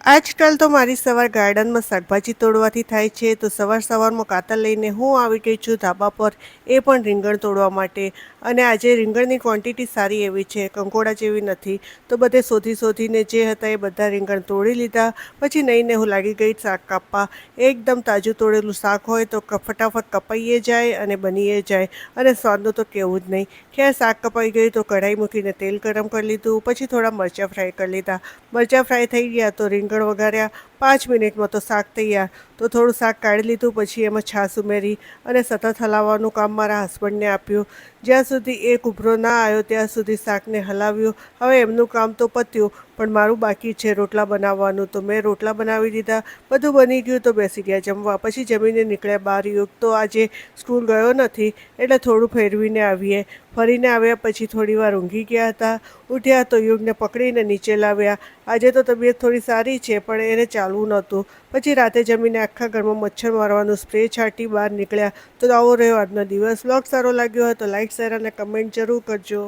આજકાલ તો મારી સવાર ગાર્ડનમાં શાકભાજી તોડવાથી થાય છે, તો સવાર-સવારમાં કાતર લઈને હું આવી ગઈ છું ધાબા પર, એ પણ રીંગણ તોડવા માટે. અને આજે રીંગણની ક્વોન્ટિટી સારી એવી છે, કંકોડા જેવી નથી. તો બધે શોધી-શોધીને જે હતા એ બધા રીંગણ તોડી લીધા. પછી નહીં હું લાગી ગઈ શાક કાપવા. એકદમ તાજું તોડેલું શાક હોય તો ફટાફટ કપાઈએ જાય અને બનીએ જાય. અને સ્વાદનું તો કહેવું જ નહીં. ખેર શાક કપાઈ ગયું તો કઢાઈ મૂકીને તેલ ગરમ કરી લીધું, પછી થોડા મરચાં ફ્રાય કરી લીધા. મરચાં ફ્રાય થઈ ગયા તો રીંગણ વઘાર્યા. 5 મિનિટમાં તો શાક તૈયાર. તો થોડું શાક કાઢી લીધું, પછી એમાં છાશ ઉમેરી અને સતત હલાવવાનું કામ મારા હસબન્ડને આપ્યું. જ્યાં સુધી એક ઉભરો ના આવ્યો ત્યાં સુધી શાકને હલાવ્યું. હવે એમનું કામ તો પત્યું, પણ મારું બાકી છે રોટલા બનાવવાનું. તો મેં રોટલા બનાવી દીધા. બધું બની ગયું તો બેસી ગયા જમવા. પછી જમીને નીકળ્યા બહાર. યુગ તો આજે સ્કૂલ ગયો નથી, એટલે થોડું ફેરવીને આવીએ. ફરીને આવ્યા પછી થોડીવાર ઊંઘી ગયા હતા. ઉઠ્યા તો યુગને પકડીને નીચે લાવ્યા. આજે તો તબિયત થોડી સારી છે, પણ એને ચાલવું નહોતું. પછી રાતે જમીને આખા ઘરમાં મચ્છર મારવાનું સ્પ્રે છાંટી બહાર નીકળ્યા. તો આવો રહ્યો આજનો દિવસ. વ્લોગ સારો લાગ્યો હોય તો લાઈક, શેર અને કમેન્ટ જરૂર કરજો.